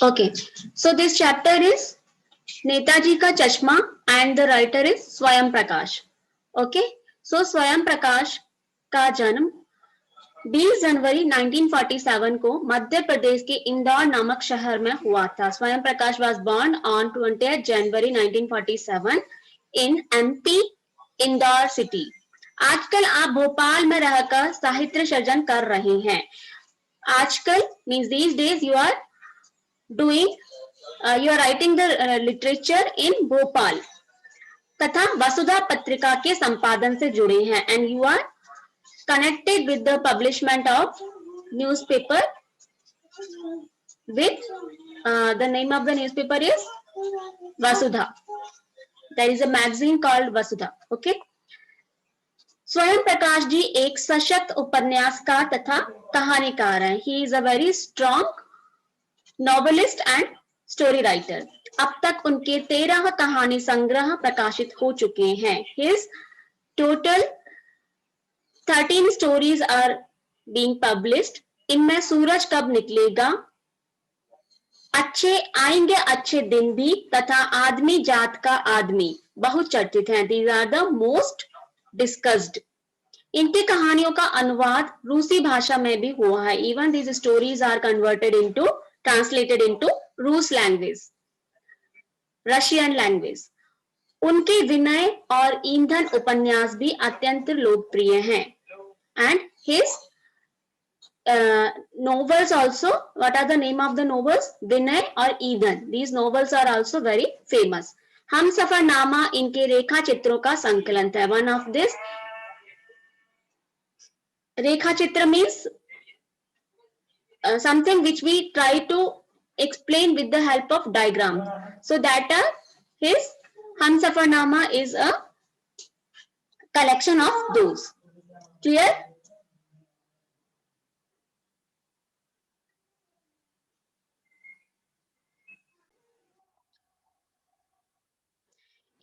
Okay, so this chapter is Netaji का चश्मा and the writer is स्वयं प्रकाश. Okay, so स्वयं प्रकाश का जन्म 20 जनवरी 1947 को मध्य प्रदेश के इंदौर नामक शहर में हुआ था. स्वयं प्रकाश was born on 20th January 1947 in MP Indore city. आजकल आप भोपाल में रहकर साहित्य सृजन कर रहे हैं. आजकल means these days you are writing the literature in Bhopal तथा वसुधा पत्रिका के संपादन से जुड़े हैं and you are connected with the publishment of newspaper with the name of the newspaper is Vasudha. There is a magazine called Vasudha. Okay. स्वयं प्रकाश जी एक सशक्त उपन्यासकार तथा कहानीकार हैं. He is a very strong novelist and story writer. अब तक उनके 13 कहानी संग्रह प्रकाशित हो चुके हैं. His total 13 stories are being published. इनमें सूरज कब निकलेगा, अच्छे आएंगे अच्छे दिन भी तथा आदमी जात का आदमी बहुत चर्चित हैं. These are the most discussed. इनकी कहानियों का अनुवाद रूसी भाषा में भी हुआ है. Even these stories are translated into रूस language, रशियन लैंग्वेज. उनके विनय और ईंधन उपन्यास भी अत्यंत लोकप्रिय हैं. And his novels also, what are the name of the novels? विनय और ईंधन. These novels are also very famous. हम सफरनामा इनके रेखा चित्रों का संकलन है. One of this रेखा चित्र means something which we try to explain with the help of diagram. So that his Hamsafarnama is a collection of those. Clear?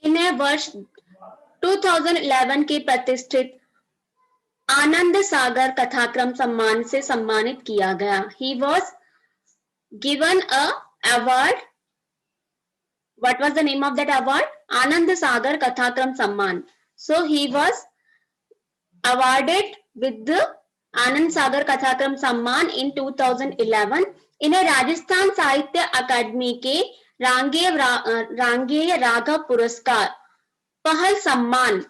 इन्हें वर्ष 2011 के प्रतिष्ठित आनंद सागर कथाक्रम सम्मान से सम्मानित किया गया. He was given a award. What was the name of that award? Anand Sagar Kathakram Samman. So he was awarded with the Anand Sagar Kathakram Samman in 2011. इन्हें राजस्थान साहित्य अकादमी के रांगेय राघव पुरस्कार, पहल सम्मान,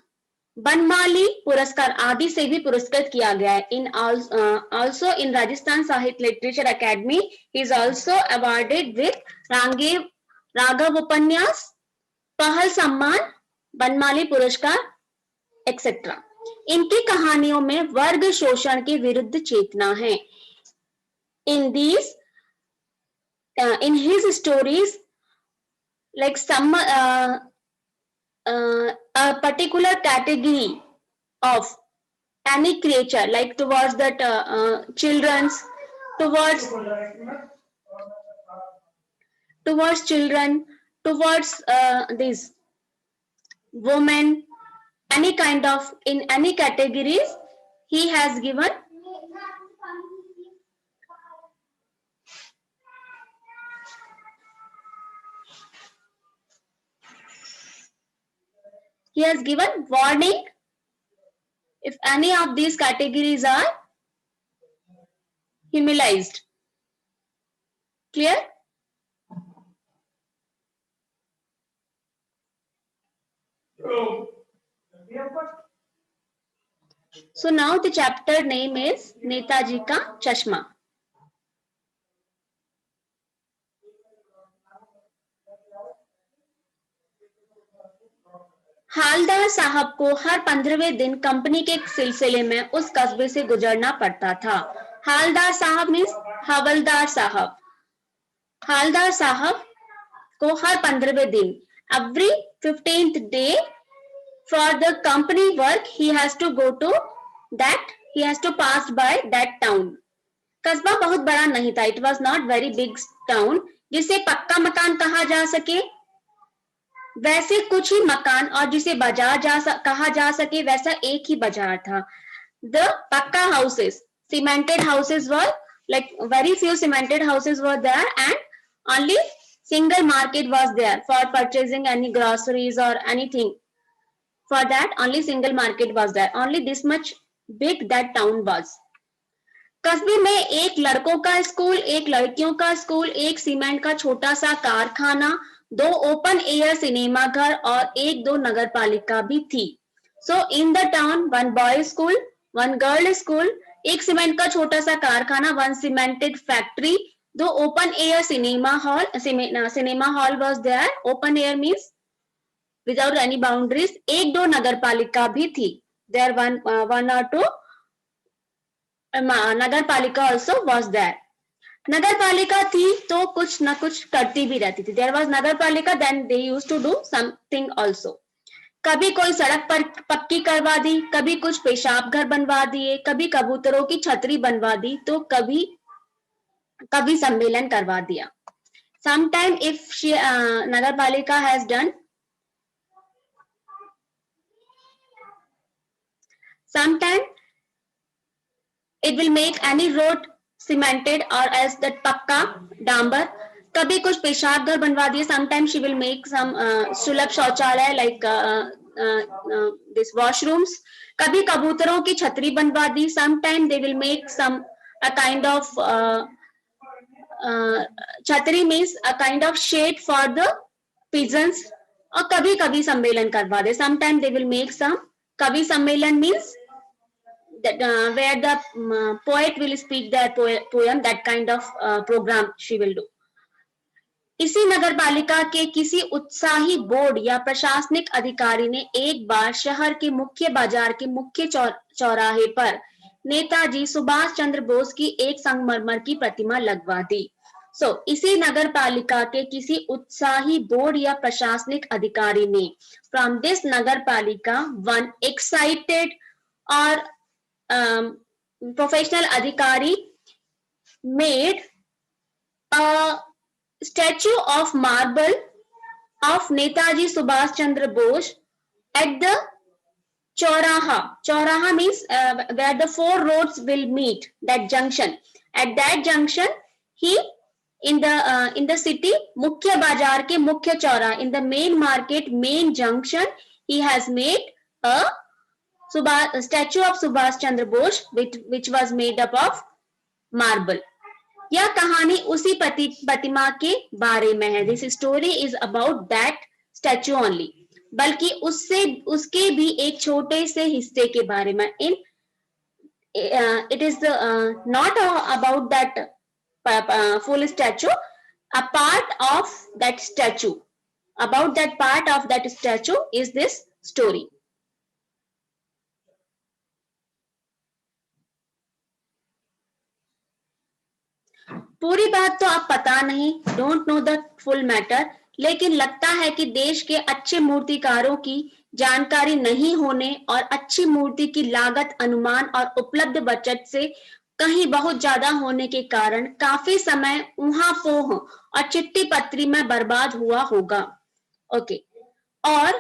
बनमाली पुरस्कार आदि से भी पुरस्कृत किया गया है. In also in Rajasthan Sahitya Literature Academy, he is also awarded with Rangeya Raghav उपन्यास, पहल सम्मान, बनमाली पुरस्कार एक्सेट्रा. इनकी कहानियों में वर्ग शोषण के विरुद्ध चेतना है. In his stories, like some a particular category of any creature, like towards that children's, towards children, towards these women, any kind of, in any categories, he has given warning if any of these categories are humanized. Clear? So now the chapter name is Netaji का चश्मा. हालदार साहब को हर 15वें दिन company के सिलसिले में उस कस्बे से गुजरना पड़ता था. हालदार साहब मीन्स हवलदार साहब. हालदार साहब को हर 15वें दिन, every 15th day for the company work he has to go to that, he has to pass by that town. कस्बा बहुत बड़ा नहीं था. It was not very big town जिसे पक्का मकान कहा जा सके वैसे कुछ ही मकान और जिसे बाजार कहा जा सके वैसा एक ही बाजार था. The पक्का houses, cemented houses were, like very few cemented houses were there, and only single market was there for purchasing any groceries or anything. For that only single market was there. Only this much big that town was. कस्बे में एक लड़कों का school, एक लड़कियों का school, एक cement का छोटा सा कारखाना, 2 ओपन एयर सिनेमा घर और 1-2 नगर पालिका भी थी. So in the town 1 boy school, 1 girl school, एक सीमेंट का छोटा सा कारखाना, 1 cemented factory, 2 open air cinema hall. Cinema hall was there. Open air means without any boundaries. 1-2 नगर पालिका भी थी. देयर वन और टू नगर पालिका ऑल्सो वॉज देयर. नगर पालिका थी तो कुछ न कुछ करती भी रहती थी. There was nagar palika, then they used to do something also. कभी कोई सड़क पर पक्की करवा दी, कभी कुछ पेशाब घर बनवा दिए, कभी कबूतरों की छतरी बनवा दी, तो कभी सम्मेलन करवा दिया. Sometime if नगर पालिका has done, sometime it will make any road cemented or else that पक्का डांबर. कभी कुछ पेशाब घर बनवा दिए. Sometimes she will make some सुलभ शौचालय like this washrooms. कभी कबूतरों की छतरी बनवा दी. Sometimes they will make some a kind of छतरी means a kind of shade for the pigeons. और कभी कभी सम्मेलन करवा दे. Sometimes they will make some कवि सम्मेलन means that where the poet will speak their poem, that kind of program she will do. इसी नगर पालिका के किसी उत्साही बोर्ड या प्रशासनिक अधिकारी ने एक बार शहर के मुख्य बाजार के मुख्य चौराहे पर नेताजी सुभाष चंद्र बोस की एक संगमरमर की प्रतिमा लगवा दी. सो इसी नगर पालिका के किसी उत्साही बोर्ड या प्रशासनिक अधिकारी ने, फ्रॉम दिस नगर पालिका वन एक्साइटेड और प्रोफेशनल अधिकारी made a statue of marble of Netaji Subhash Chandra Bose at the Chauraha. Chauraha means where the 4 roads will meet, that junction. At that junction, he in the city, Mukhya Bazaar ke Mukhya Chauraha, in the main market, main junction, he has made a statue of Subhash Chandra Bose, which was made up of marble. यह कहानी उसी प्रतिमा के बारे में है. This story is about that statue only. बल्कि उसके भी एक छोटे से हिस्से के बारे में. It is not about that full statue, a part of that statue. About that part of that statue is this story. पूरी बात तो आप पता नहीं, don't know the full matter, लेकिन लगता है कि देश के अच्छे मूर्तिकारों की जानकारी नहीं होने और अच्छी मूर्ति की लागत अनुमान और उपलब्ध बजट से कहीं बहुत ज्यादा होने के कारण काफी समय ऊहापोह और चिट्ठी पत्री में बर्बाद हुआ होगा. ओके. और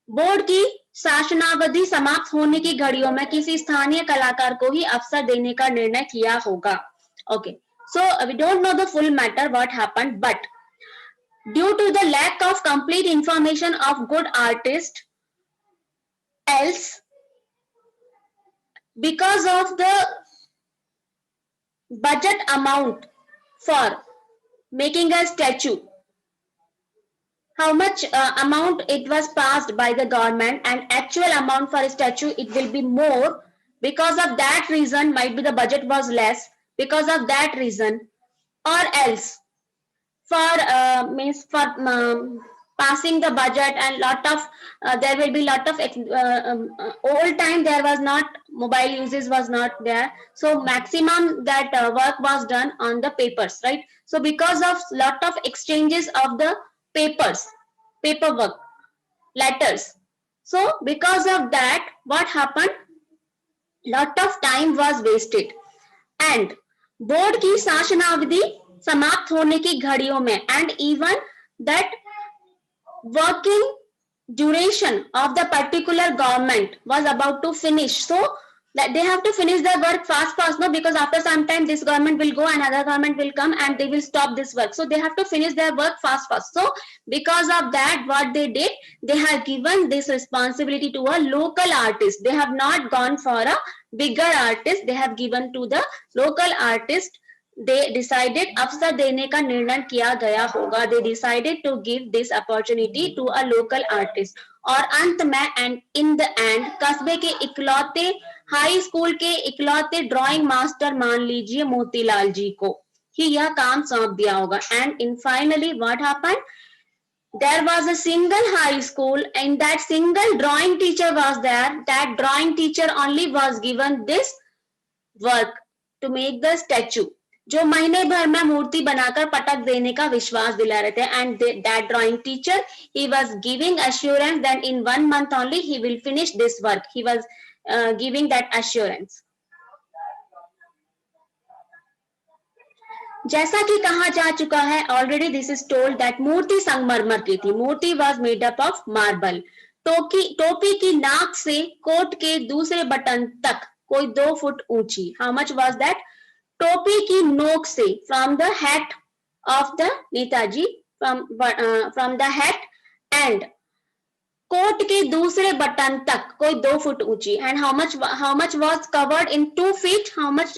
बोर्ड की शासनावधि समाप्त होने की घड़ियों में किसी स्थानीय कलाकार को ही अवसर देने का निर्णय किया होगा. Okay. So we don't know the full matter what happened, but due to the lack of complete information of good artist, else because of the budget amount for making a statue, how much amount it was passed by the government and actual amount for a statue it will be more. Because of that reason, might be the budget was less. Because of that reason, or else for means for passing the budget and lot of there will be lot of old time there was not mobile uses was not there, so maximum that work was done on the papers, right? So because of lot of exchanges of the paperwork, letters, so because of that what happened, lot of time was wasted. And board की शासनावधि समाप्त होने की घड़ियों में and even that working duration of the particular government was about to finish, so that they have to finish their work fast, no, because after some time this government will go and other government will come and they will stop this work. So they have to finish their work fast. So because of that, what they did, they have given this responsibility to a local artist. They have not gone for a bigger artist, they have given to the local artist. They decided, अवसर देने का निर्णय किया गया होगा. They decided to give this opportunity to a local artist. और अंत में एंड इन द एंड कस्बे के इकलौते हाई स्कूल के इकलौते ड्राइंग मास्टर मान लीजिए मोतीलाल जी को ही यह काम सौंप दिया होगा. And in finally what happened, there was a single high school and that single drawing teacher was there. That drawing teacher only was given this work to make the statue, जो महीने भर में मूर्ति बनाकर पटक देने का विश्वास दिला रहे थे. And that drawing teacher, he was giving assurance that in 1 month only he will finish this work. He was giving that assurance. जैसा कि कहा जा चुका है already, this is told that मूर्ति संगमरमर की थी. मूर्ति was made up of marble. टोपी की नाक से कोट के दूसरे बटन तक कोई 2 फुट ऊंची. How much was that? टोपी की नोक से from the hat of the Netaji, from the hat and coat के दूसरे बटन तक कोई 2 फुट ऊंची. And how much was covered in 2 feet? How much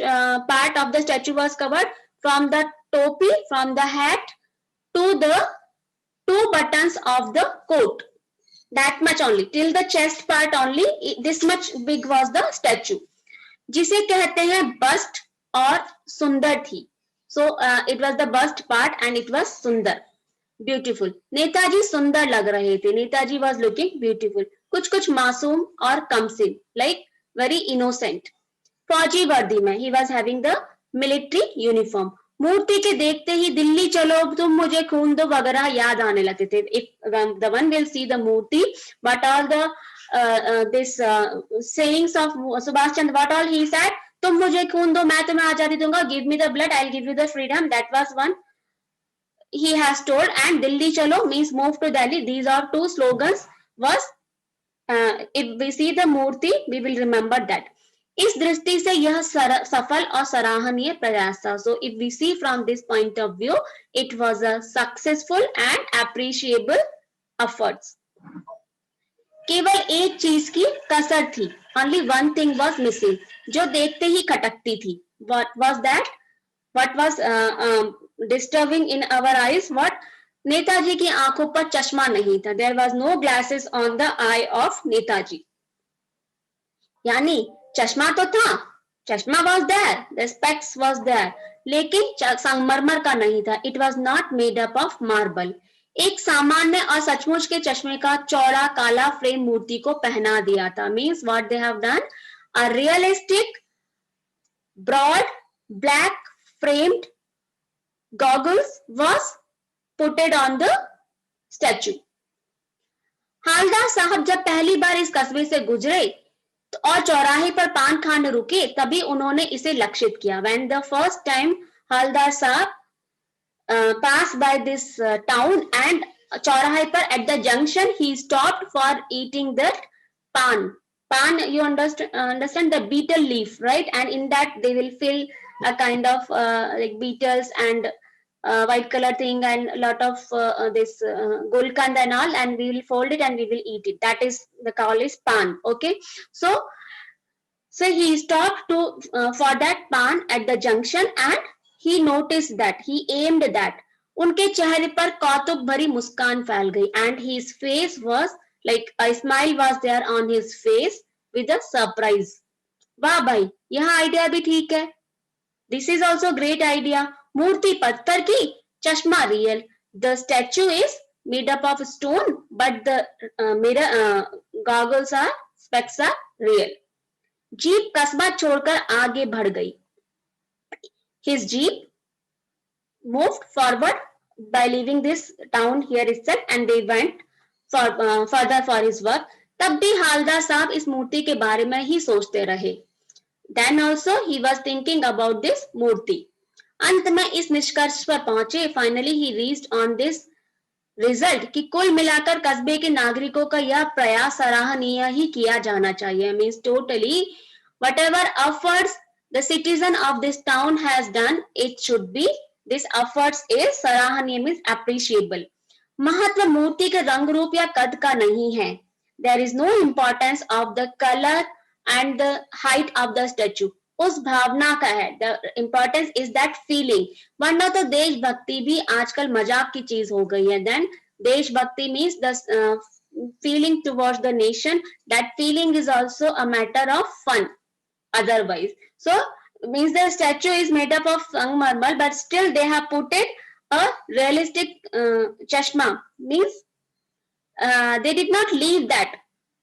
part of the statue was covered? From the topi, from the hat to the 2 buttons of the coat. That much only, till the chest part only, this much big was the statue. जिसे कहते हैं bast और सुंदर थी. So it was the bust part and it was सुंदर, beautiful. Netaji सुंदर लग रहे थे. Netaji was looking beautiful. कुछ मासूम और कमसिन, like very innocent. फौजी वर्दी में, he was having the military uniform. मूर्ति के देखते ही दिल्ली चलो तुम मुझे खून दो वगैरह याद आने लगते थे. If the one will see the murti, but all the this sayings of Subhash Chandra, what all he said, तुम मुझे खून दो मैं तुम्हें आजादी दूंगा, give me the blood, I will give you the freedom. That was one he has told. And Dilli chalo means move to Delhi. These are 2 slogans was if we see the murti we will remember that. इस दृष्टि से यह सफल और सराहनीय प्रयास था. So if we see from this point of view, it was a successful and appreciable efforts. केवल एक चीज की कसर थी. Only one thing was missing, जो देखते ही खटकती थी. What was that? What was disturbing in our eyes? What? Netaji की आंखों पर चश्मा नहीं था. There was no glasses on the eye of Netaji. यानी चश्मा तो था, चश्मा was there, the specs was there, लेकिन संगमरमर का नहीं था. It was not made up of marble. एक सामान्य और सचमुच के चश्मे का चौड़ा काला फ्रेम मूर्ति को पहना दिया था. Means what they have done, a realistic broad black framed goggles was put on the statue. Haldar साहब जब पहली बार इस कस्बे से गुजरे और चौराहे पर पान खाने रुके, तभी उन्होंने इसे लक्षित किया. When the first time Haldar साहब passed by this town and चौराहे पर at the junction he stopped for eating that pan. Pan, you understand the betel leaf, right? And in that they will fill a kind of like beetles and white color thing and a lot of this gulkand and all, and we will fold it and we will eat it. That is the call is pan. Okay, so he stopped to for that pan at the junction and he noticed that, he aimed that. उनके चेहरे पर कौतुक भरी मुस्कान फैल गई. And his face was like a smile was there on his face with a surprise. वाह भाई, यह आइडिया भी ठीक है. This is also great idea. मूर्ति पत्थर की, चश्मा real. The statue is made up of stone, but the goggles are, specs are real. Jeep कस्बा छोड़कर आगे बढ़ गई. His jeep moved forward by leaving this town here itself, and they went for further for his work. तब भी हालदार साहब इस मूर्ति के बारे में ही सोचते रहे. Then also he was thinking about this मूर्ति. अंत में इस निष्कर्ष पर पहुंचे. Finally he reached on this result कि कुल मिलाकर कस्बे के नागरिकों का यह प्रयास सराहनीय ही किया जाना चाहिए. Means totally whatever efforts the citizen of this town has done, it should be, this efforts is सराहनीय means appreciable. महत्व मूर्ति के रंग रूप या कद का नहीं है. There is no importance of the color and the height of the statue. उस भावना का है. The importance is that feeling. वरना तो देशभक्ति भी आजकल मजाक की चीज हो गई है. Then देशभक्ति means the feeling towards the nation. That feeling is also a matter of fun. Otherwise, so means the statue is made up of Sangmarmar, but still they have put it a realistic chashma. Means they did not leave that,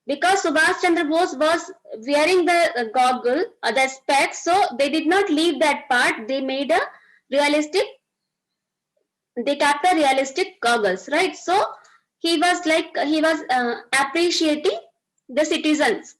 because Subhash Chandra Bose was wearing the goggle or the specs, so they did not leave that part. They made a realistic, they kept the realistic goggles, right? So he was appreciating the citizens.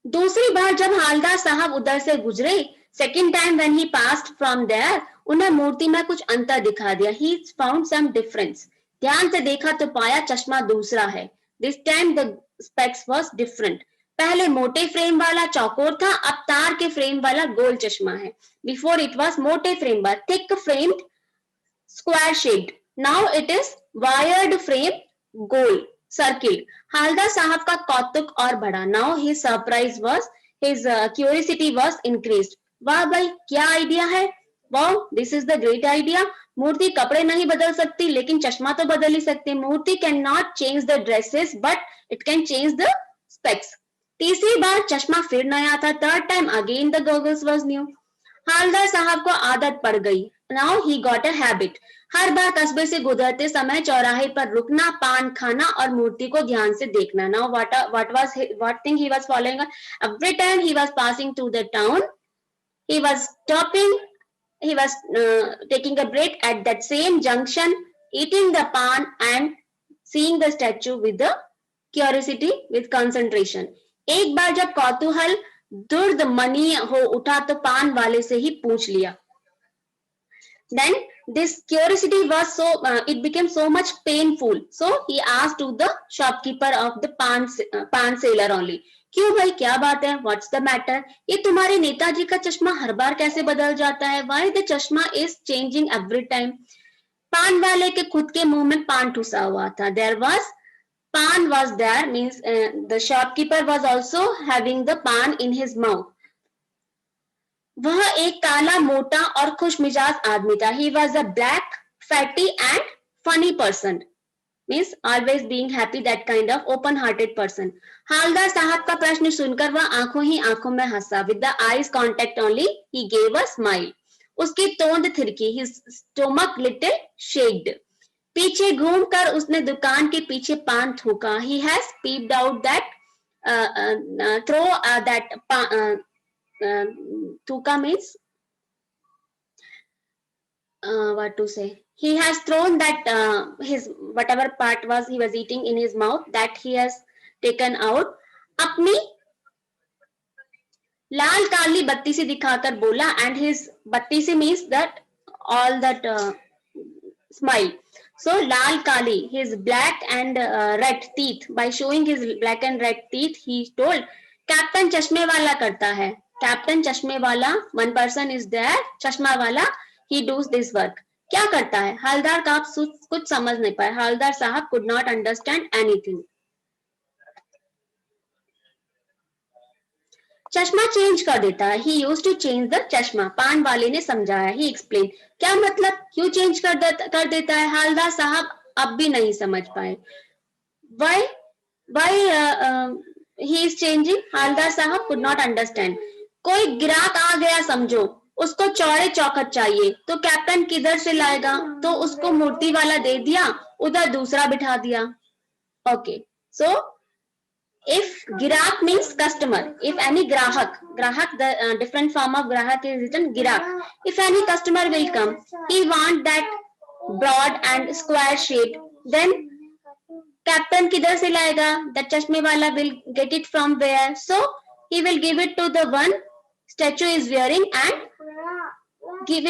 दूसरी बार जब हालदार साहब उधर से गुजरे, second time when he passed from there, उन्हें मूर्ति में कुछ अंतर दिखा दिया. He found some difference. ध्यान से देखा तो पाया चश्मा दूसरा है. This time the specs was different. पहले मोटे फ्रेम वाला चौकोर था, अब तार के फ्रेम वाला गोल चश्मा है. बिफोर इट वाज मोटे फ्रेम वाला thick framed square shaped. Now it is wired frame गोल सर्किल. हालदार साहब का कौतुक और बढ़ा. Now his surprise was, his curiosity was increased. वाह भाई, क्या आइडिया है. Wow, this is the great idea. मूर्ति कपड़े नहीं बदल सकती, लेकिन चश्मा तो बदल ही सकती है. मूर्ति can not change the dresses, but it can change the specs. तीसरी बार चश्मा फिर नया था. Third time again the goggles was new. Haldar साहब को आदत पड़ गई. Now he got a habit. हर बार कस्बे से गुजरते समय चौराहे पर रुकना, पान खाना और मूर्ति को ध्यान से देखना. Now what thing he was following? Every time he was passing through the town, he was stopping, he was taking a break at that same junction, eating the pan and seeing the statue with the curiosity, with concentration. एक बार जब कौतूहल दुर्दमनीय हो उठा तो पान वाले से ही पूछ लिया. Then this curiosity was so it became so much painful, so he asked to the shopkeeper of the pan seller only. क्यों भाई, क्या बात है? What's the matter? ये तुम्हारे नेताजी का चश्मा हर बार कैसे बदल जाता है? Why the चश्मा is changing every time? पान वाले के खुद के मुंह में पान ठुसा हुआ था. There was pan was there, means the shopkeeper was also having the pan in his mouth. वह एक काला, मोटा और खुश मिजाज आदमी था. He was a black, fatty and funny person. Means always being happy, that kind of open-hearted person. Haldar साहब का प्रश्न सुनकर वह आंखों ही आंखों में हंसा. With the eyes contact only, he gave a smile. उसकी तोंद थिरकी. His stomach little shaked. पीछे घूमकर उसने दुकान के पीछे पान थूका. He has peeped out that throw that thuka means what to say, he has thrown that his whatever part was he was eating in his mouth, that he has taken out. अपनी लाल काली बत्ती से दिखाकर बोला, and his बत्ती से means that all that smile. So Lal Kali, his black and red teeth, by showing his black and red teeth he told, captain चश्मे वाला करता है. कैप्टन चश्मे वाला, one person is there, चश्मा वाला, he does this work. क्या करता है? हालदार का कुछ समझ नहीं पाए. हालदार साहब could not understand anything. चश्मा चेंज कर देता है. He used to change the चश्मा. पान वाले ने समझाया. He explained. क्या मतलब, क्यों चेंज कर देता है? हालदार साहब अब भी नहीं समझ पाए. Why he is changing? Haldar साहब could not understand. कोई ग्राहक आ गया समझो, उसको चौड़े चौखट चाहिए, तो कैप्टन किधर से लाएगा? तो उसको मूर्ति वाला दे दिया, उधर दूसरा बिठा दिया. ओके, सो if ग्राहक means customer, if any ग्राहक, the different form of ग्राहक is written ग्राहक. If any customer will come, he want that broad and square shape, then captain किधर से लाएगा? That चश्मे वाला will get it from where? So he will give it to the one statue is wearing and give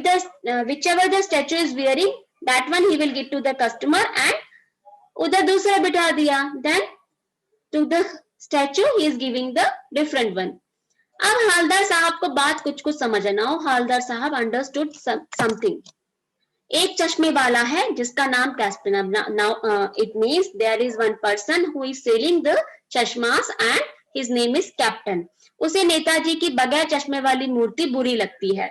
the whichever the statue is wearing, that one he will give to the customer and उधर दूसरा बिठा दिया. Then to the statue, he is giving the different one. अब हालदार साहब को बात कुछ कुछ समझ है. Now हालदार साहब understood something. एक चश्मे वाला है जिसका नाम कैस्पिन. Now it means there is one person who is selling the chashmas and his name is Captain. उसे नेताजी की बगैर चश्मे वाली मूर्ति बुरी लगती है.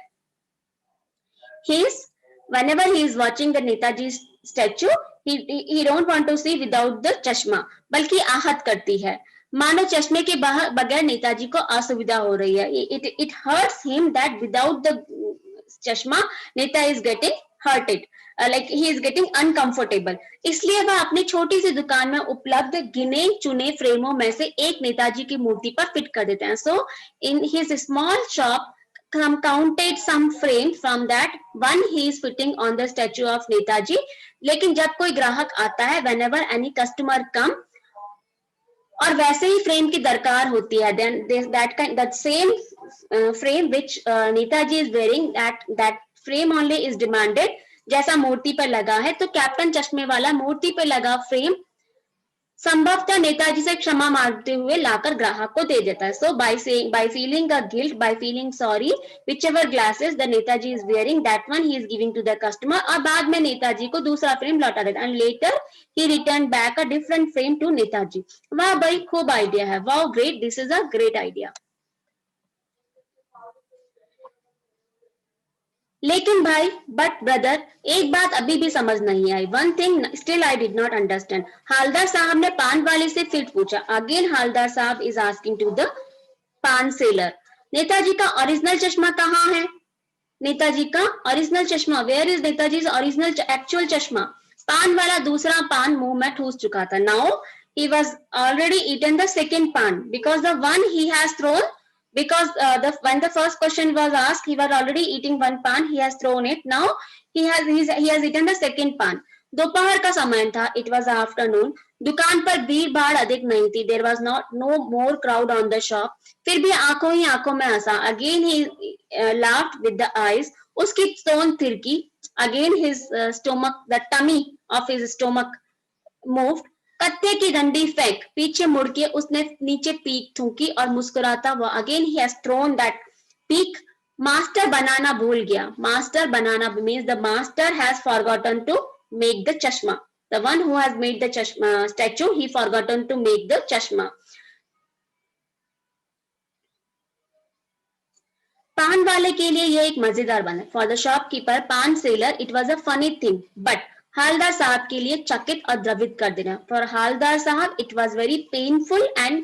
Whenever he is watching the Netaji statue, he don't want to see without the chashma, बल्कि आहत करती है. मानो चश्मे के बगैर नेताजी को असुविधा हो रही है. It hurts him that without the chashma, Neta is getting hurted, like he is getting uncomfortable. इसलिए वह अपनी छोटी सी दुकान में उपलब्ध गिने चुने फ्रेमों में से एक नेताजी की मूर्ति पर फिट कर देते हैं. So in his small shop, counted some frame from that one he is fitting on the statue of Netaji. लेकिन जब कोई ग्राहक आता है, whenever any customer come, और वैसे ही फ्रेम की दरकार होती है, then that same frame which Netaji is wearing, that frame only is demanded, जैसा मूर्ति पर लगा है. तो कैप्टन चश्मे वाला मूर्ति पर लगा फ्रेम संभवतः नेताजी से क्षमा मांगते हुए लाकर ग्राहक को दे देता है. So by feeling a guilt, by feeling sorry, whichever glasses the Netaji is wearing, that one he is giving to the customer. और बाद में नेताजी को दूसरा फ्रेम लौटा देता है. And later he returned back a different frame to Netaji. वाह बड़ी खूब आइडिया है. Wow, great, this is a great idea. लेकिन भाई, बट ब्रदर, एक बात अभी भी समझ नहीं आई. One thing still I did not understand. Haldar साहब ने पान वाले से फिर पूछा. Again Haldar sahab is asking to the paan seller, Netaji का ओरिजिनल चश्मा कहाँ है? नेताजी का ओरिजिनल चश्मा, where is Netaji original actual चश्मा? पान वाला दूसरा पान मुंह में ठूस चुका था. Now he was already eaten the second paan, because the one he has thrown, because when the first question was asked, he was already eating one pan, he has thrown it. Now he has eaten the second pan. दोपहर का समय था, it was afternoon. दुकान पर भीड़ भाड़ अधिक नहीं थी. There was no more crowd on the shop. फिर भी आंखों ही आंखों में हंसा. Again he laughed with the eyes. उसकी stone थिरकी. Again his stomach, the tummy of his stomach moved. कत्थे की डंडी फेंक, पीछे मुड़ के उसने नीचे पीक थूकी और मुस्कुराता हुआ. Again he has thrown that पीक. मास्टर बनाना भूल गया. मास्टर बनाना means the master has forgotten to make the chashma. The one who has made the chashma statue, he forgotten to make the chashma. Paan वाले के लिए यह एक मजेदार बना. For the shopkeeper, paan seller, it was a funny thing, but Haldar साहब के लिए चकित और द्रवित कर देना. फॉर हालदार साहब it was very painful and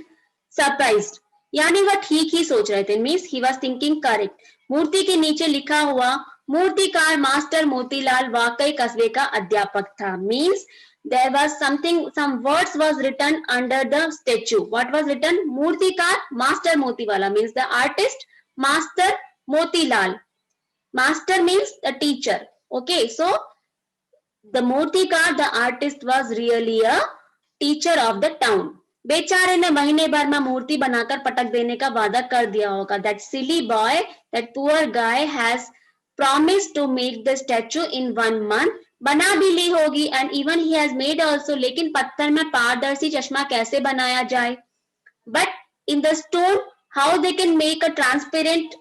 surprised. यानी वह ठीक ही सोच रहे थे. Means he was thinking correct. मूर्ति के नीचे लिखा हुआ मूर्तिकार मास्टर मोतीलाल वाकई कस्बे का अध्यापक था. Means there was some words was written under the statue. What was written? मूर्तिकार master Motiwala, means the artist master Motilal. Master means the teacher. Okay, so the मूर्तिकार, the artist was really a teacher of the town. बेचारे ने महीने भर में मूर्ति बनाकर पटक देने का वादा कर दिया होगा. That silly boy, that poor guy has promised to make the statue in 1 month. बना भी ली होगी and even he has made also. लेकिन पत्थर में पारदर्शी चश्मा कैसे बनाया जाए? But in the stone, how they can make a transparent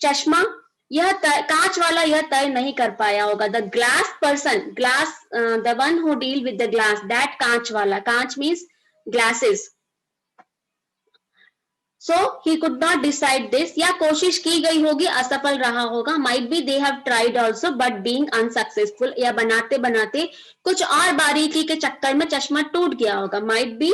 चश्मा? यह कांच वाला यह तय नहीं कर पाया होगा. The glass person, glass, the one who deal with the glass, that कांच वाला. कांच means glasses. So he could not decide this. या कोशिश की गई होगी, असफल रहा होगा. Might be they have tried also but being unsuccessful. या बनाते बनाते कुछ और बारीकी के चक्कर में चश्मा टूट गया होगा. Might be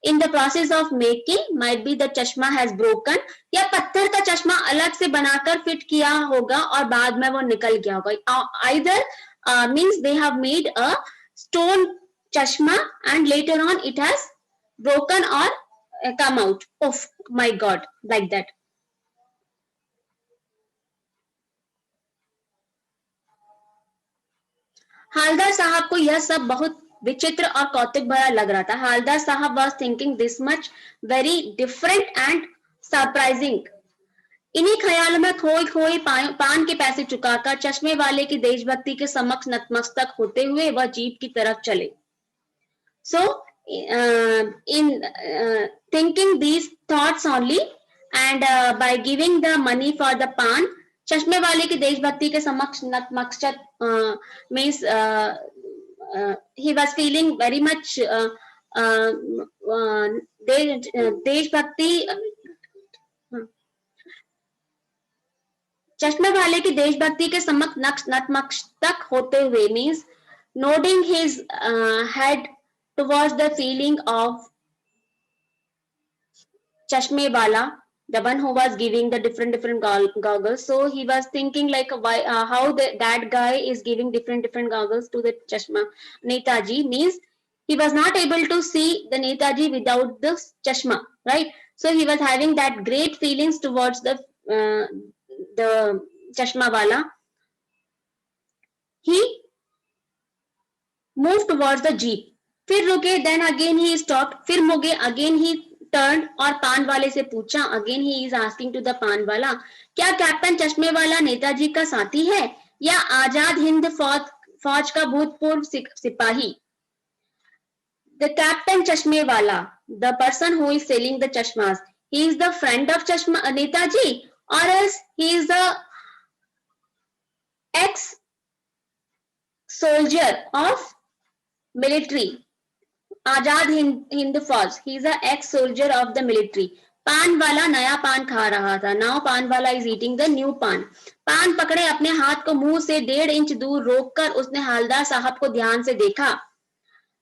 in the process of making, might be the चश्मा has broken. या पत्थर का चश्मा अलग से बनाकर फिट किया होगा और बाद में वो निकल गया होगा. Either means they have made a stone चश्मा and later on it has broken or come out. Oh my God, like that. Haldar साहब को यह सब बहुत विचित्र और कौतुक भरा लग रहा था. हालदार साहब was thinking this much very different and surprising. इन्हीं ख्यालों में खोई खोई पान के पैसे चुकाकर चश्मे वाले की देशभक्ति के समक्ष नतमस्तक होते हुए वह जीप की तरफ चले. So in thinking these thoughts only, and by giving the money for the pan, चश्मे वाले की देशभक्ति के समक्ष मकसद means he was feeling very much देशभक्ति, चश्मे वाले की देशभक्ति के समक्ष नतमस्तक होते हुए means nodding his head towards the feeling of chashme wala, the one who was giving the different goggles. So he was thinking like why how that guy is giving different goggles to the chashma Netaji, means he was not able to see the Netaji without the chashma, right? So he was having that great feelings towards the chashma wala. He moved towards the jeep, फिर रुके, then again he stopped, फिर मुगे, again he turned और पान वाले से पूछा, again he is asking to the पान वाला, क्या कैप्टन चश्मे वाला नेताजी का साथी है या आजाद हिंद फौज का भूतपूर्व सिपाही? The captain चश्मे वाला, the person who is selling the chashmas, he is the friend of chashma Netaji, or else he is the ex soldier of military, Azad Hind फौज, he is a ex soldier of the military. पान वाला नया पान खा रहा था, now पान वाला is eating the new पान. पान पकड़े अपने हाथ को मुंह से 1.5 इंच दूर रोककर उसने हालदार साहब को ध्यान से देखा.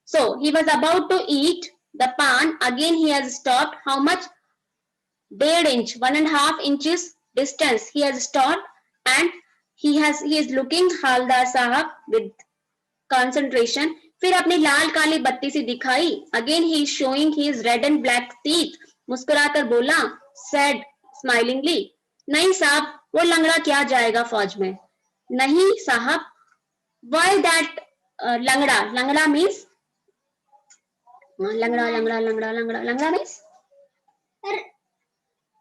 So he was about to eat the pan, again he has stopped. How much? 1.5 inch, 1.5 inches distance he has stopped, and he is looking Haldar साहब with concentration. फिर अपनी लाल काली बत्ती सी दिखाई, again he is showing his red and black teeth, मुस्कुराकर बोला, said smilingly, नहीं साहब वो लंगड़ा क्या जाएगा फौज में. नहीं साहब, व्हाई दैट लंगड़ा, लंगड़ा मीन्स लंगड़ा लंगड़ा लंगड़ा लंगड़ा लंगड़ा मीन्स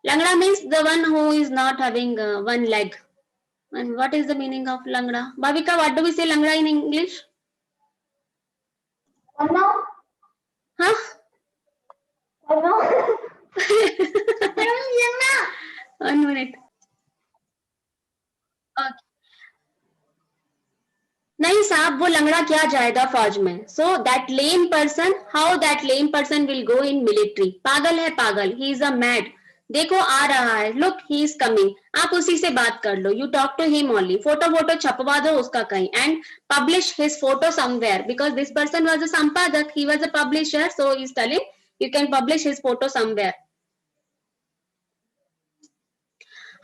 लंगड़ा means the one who is not having one leg. And what is the meaning of langda? Bhavika, what do we say langda in English? Huh? One minute. Okay. नहीं साहब वो लंगड़ा क्या जाएगा फौज में. So that lame person, how that lame person will go in military? पागल है पागल. He is a mad. देखो आ रहा है, look he is coming. आप उसी से बात कर लो. You talk to him only. Photo छपवा दो उसका कहीं and publish his photo somewhere, because this person was a sampadak, he was a publisher, so he is telling you can publish his photo somewhere.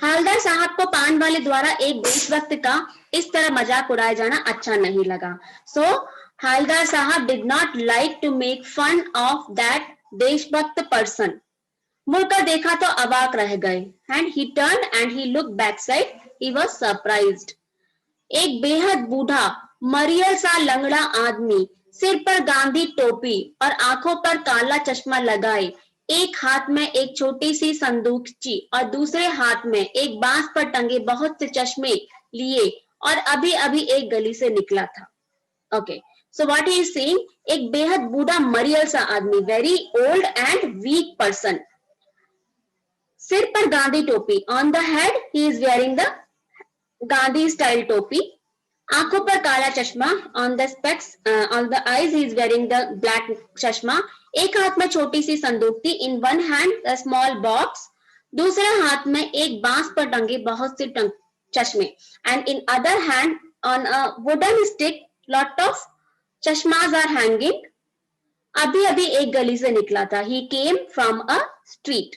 Haldar साहब को पान वाले द्वारा एक देशभक्त का इस तरह मजाक उड़ाया जाना अच्छा नहीं लगा. So हालदार साहब did not like to make fun of that देशभक्त person. मुड़कर देखा तो अवाक रह गए. And he turned and he looked backside. He was surprised. एक बेहद बूढ़ा मरियल सा लंगड़ा आदमी, सिर पर गांधी टोपी और आंखों पर काला चश्मा लगाए, एक हाथ में एक छोटी सी संदूकची और दूसरे हाथ में एक बांस पर टंगे बहुत से चश्मे लिए और अभी अभी एक गली से निकला था. Okay, so what he is saying, एक बेहद बूढ़ा मरियल सा आदमी, very old and weak person, सिर पर गांधी टोपी, on the head he is wearing the Gandhi style टोपी, आंखों पर काला चश्मा, on the specs, on the eyes he is wearing the black चश्मा, एक हाथ में छोटी सी संदूक थी, in one hand a small box, दूसरे हाथ में एक बांस पर टंगे बहुत से चश्मे, and in other hand on a wooden stick lot of chashmas are hanging. अभी अभी एक गली से निकला था. He came from a street.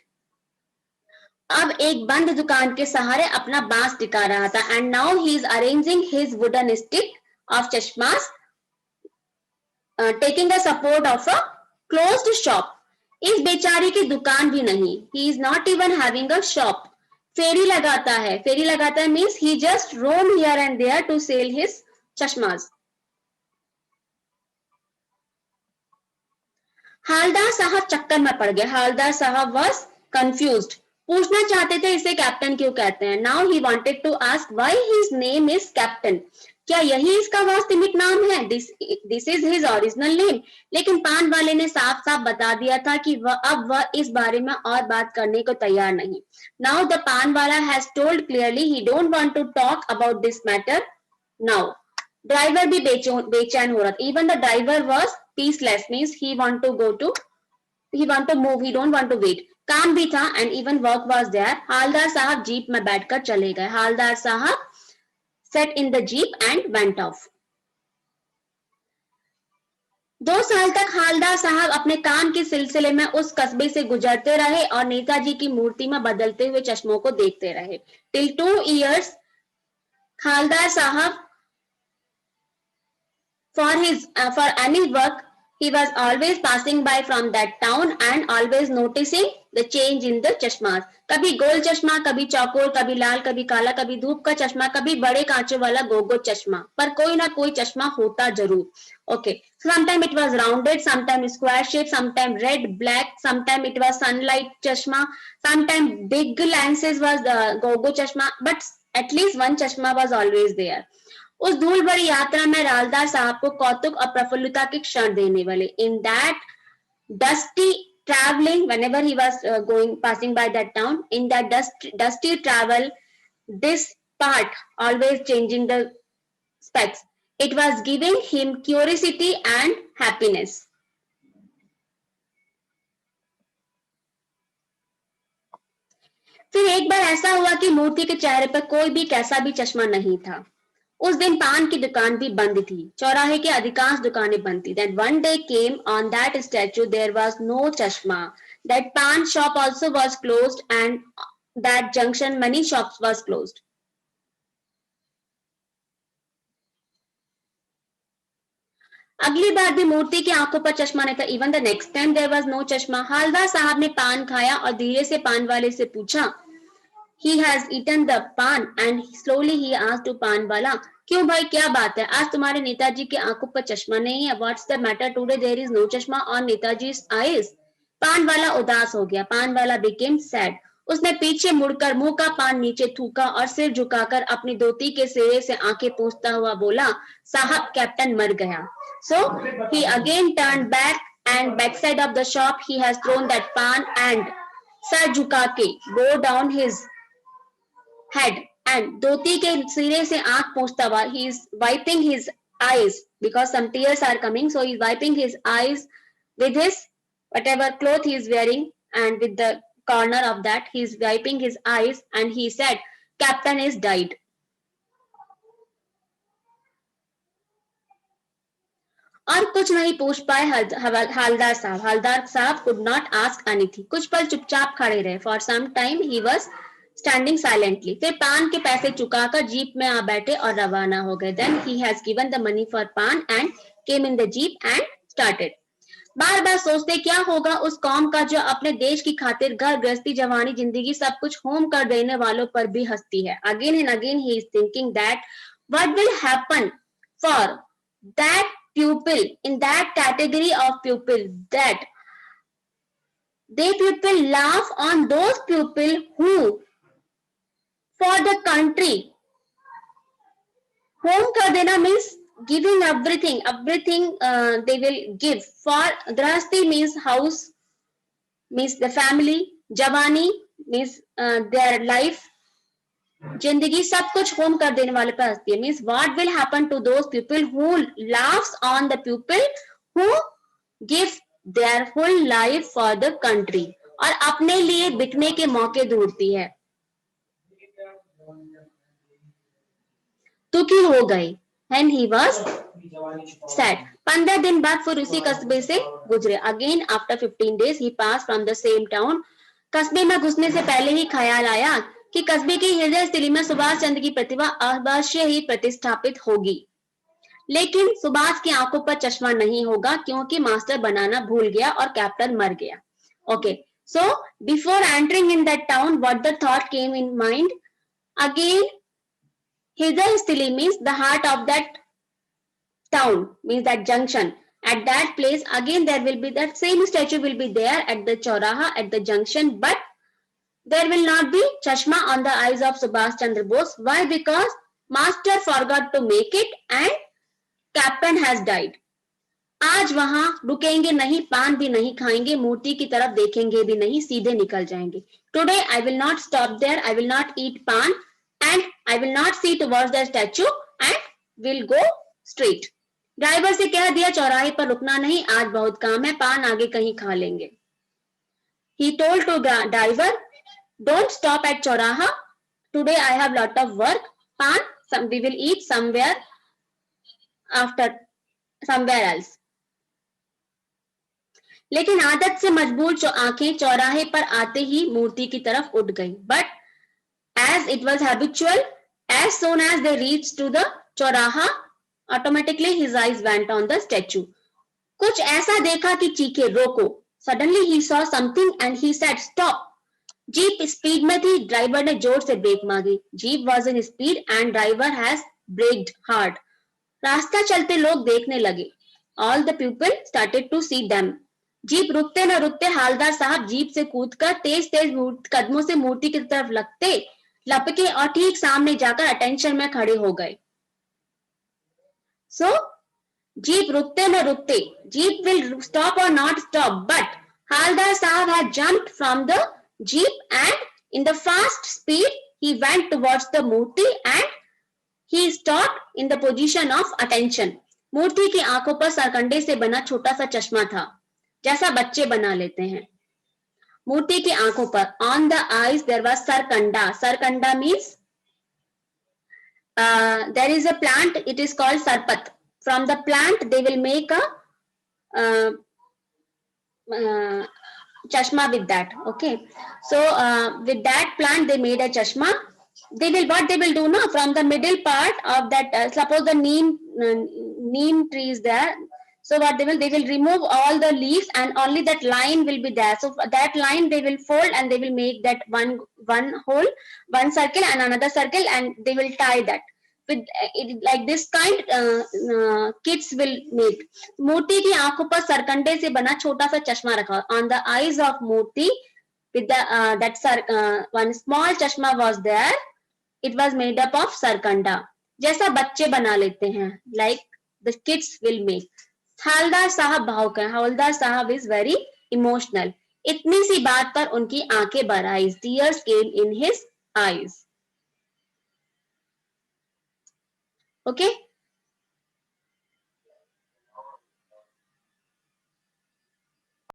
अब एक बंद दुकान के सहारे अपना बांस टिका रहा था. And now he is arranging his wooden stick of chashmas, taking the support of a closed shop. इस बेचारे की दुकान भी नहीं. He is not even having a shop. फेरी लगाता है. फेरी लगाता है means he just roam here and there to sell his chashmas. Haldar साहब चक्कर में पड़ गए. हालदार साहब वाज कंफ्यूज्ड. पूछना चाहते थे इसे कैप्टन क्यों कहते हैं. Now he wanted to ask why his name is captain. क्या यही इसका वास्तविक नाम है? This is his original name. लेकिन पान वाले ने साफ साफ बता दिया था कि वह इस बारे में और बात करने को तैयार नहीं। नाउ द पान वाला has told clearly he don't want to talk about this matter now. Driver भी बेचैन हो रहा था। Even the driver was peaceless, means he want to move, he don't want to wait। काम भी था and even work was there. Haldar साहब jeep में बैठकर चले गए। हालदार साहब set in the jeep and went off। 2 साल तक हालदार साहब अपने काम के सिलसिले में उस कस्बे से गुजरते रहे और नेताजी की मूर्ति में बदलते हुए चश्मों को देखते रहे। Till 2 years हालदार साहब for any work he was always passing by from that town and always noticing the change in the chashmas। कभी गोल चश्मा, कभी चौकोर, कभी लाल, कभी काला, कभी धूप का चश्मा, कभी बड़े कांचों वाला गोगो चश्मा, पर कोई ना कोई चश्मा होता जरूर। Okay, sometime it was rounded, sometime square shape, sometime red, black, sometime it was sunlight chashma, sometime big lenses was the gogo chashma, but at least one chashma was always there। उस धूल भरी यात्रा में रालदार साहब को कौतुक और प्रफुल्लता के क्षण देने वाले। In that dusty traveling, whenever he was passing by that town, in that dusty travel, this part always changing the specs, it was giving him curiosity and happiness। फिर एक बार ऐसा हुआ कि मूर्ति के चेहरे पर कोई भी कैसा भी चश्मा नहीं था। उस दिन पान की दुकान भी बंद थी। चौराहे की अधिकांश दुकानें बंद थी। Then one day came on that statue there was no chashma। That pan shop also was closed and that junction many shops was closed। अगली बार भी मूर्ति की आंखों पर चश्मा नहीं था। Even the next time there was no chashma। Haldar साहब ने पान खाया और धीरे से पान वाले से पूछा। He has eaten the pan and slowly he asked to पान वाला, क्यों भाई क्या बात है? आज तुम्हारे नेताजी की आंखों पर चश्मा नहीं है। What's the matter today? There is no चश्मा on नेताजी's eyes। पान वाला उदास हो गया। पान वाला became sad। उसने पीछे मुड़कर मुंह का पान नीचे थूका और सिर झुकाकर अपनी धोती के सिरे से आंखें पोंछता हुआ बोला, साहब कैप्टन मर गया। So he again turned back and backside of the shop he has thrown that pan and sir झुका के go down his head and धोती के सिरे से आंख पोंछता हुआ he is wiping his eyes because some tears are coming, so he is wiping his eyes with his whatever cloth he is wearing and with the corner of that he is wiping his eyes and he said captain is died। और कुछ नहीं पूछ पाए हालदार साहब। हालदार साहब could not ask anything। कुछ पल चुपचाप खड़े रहे। For some time he was standing silently। फिर पान के पैसे चुकाकर जीप में आ बैठे और रवाना हो गए। Then he has given the money for pan and came in the jeep and started। बार बार सोचते क्या होगा उस कौम का जो अपने देश की खातिर घर गृहस्थी जवानी जिंदगी सब कुछ होम कर देने वालों पर भी हंसती है। Again and again he is thinking that what will happen for that pupil in that category of pupil that they people laugh on those people who for the country home kar dena means giving everything they will give for grahasti means house means the family jawani means their life जिंदगी सब कुछ home कर देने वाले पर हंसती है। Means what will happen to those people who laughs on the people who give their whole life for the country और अपने लिए बिकने के मौके ढूंढती है। दुखी हो गए एंड ही वाज सैड। 15 दिन बाद फिर उसी कस्बे से गुजरे। Again after 15 days he pass from the same town. कस्बे में घुसने से पहले ही ख्याल आया कि कस्बे की हृदय स्थली में सुभाष चंद्र की प्रतिभा अवश्य ही प्रतिष्ठापित होगी, लेकिन सुभाष की आंखों पर चश्मा नहीं होगा क्योंकि मास्टर बनाना भूल गया और कैप्टन मर गया। Okay, so before entering in that town what the thought came in mind again हृदय स्थली means the heart of that town means that junction at that place again there will be that same statue will be there at the Chauraha at the junction, but there will not be chashma on the eyes of Subhash Chandra Bose। Why? Because Master forgot to make it and captain has died. आज वहां रुकेंगे नहीं, पान भी नहीं खाएंगे, मूर्ति की तरफ देखेंगे भी नहीं, सीधे निकल जाएंगे. Today I will not stop there, I will not eat pan and I will not see towards the statue and will go straight. Driver से कह दिया चौराहे पर रुकना नहीं, आज बहुत काम है, पान आगे कहीं खा लेंगे. He told to the driver, don't stop at Chauraha. Today I have lot of work. Pan, we will eat somewhere after, somewhere else. लेकिन आदत से मजबूर आंखें चौराहे पर आते ही मूर्ति की तरफ उठ गई. But as it was habitual, as soon as they reached to the चौराहा, automatically his eyes went on the statue. कुछ ऐसा देखा कि चीखे, रोको. Suddenly he saw something and he said, stop. Jeep speed में थी, ड्राइवर ने जोर से ब्रेक मांगी. Jeep was in speed and driver has braked hard. रास्ता चलते लोग देखने लगे. All the people started to see them. Jeep रुकते न रुकते हालदार साहब जीप से कूदकर तेज तेज कदमों से मूर्ति की तरफ लपके और ठीक सामने जाकर अटेंशन में खड़े हो गए. So जीप रुकते न रुकते, jeep will stop or not stop, but Haldar Sahab had jumped from the jeep and in the fast speed he went towards the Murti and he stopped in the position of attention. मूर्ति की आंखों पर सरकंडे से बना छोटा सा चश्मा था, जैसा बच्चे बना लेते हैं. मूर्ति की आंखों पर on the eyes there was sarkanda. Sarkanda means there is a plant, it is called sarpat. From the plant they will make a chashma with that. Okay, so with that plant they made a chashma. They will, what they will do now, from the middle part of that, suppose the neem tree is there, so what they will remove all the leaves and only that line will be there. So that line they will fold and they will make that one hole, one circle and another circle, and they will tie that with it, like this kind kids will make. मूर्ति की आंखों पर सरकंडे से बना छोटा सा चश्मा रखा. On the eyes of Murthy with the that one small chashma was there. It was made up of sarkanda, जैसा बच्चे बना लेते हैं, like the kids will make. हवलदार साहब भावुक हैं. हवलदार साहब is very emotional. इतनी सी बात पर उनकी आंखें भर आई. Tears came in his eyes. Okay,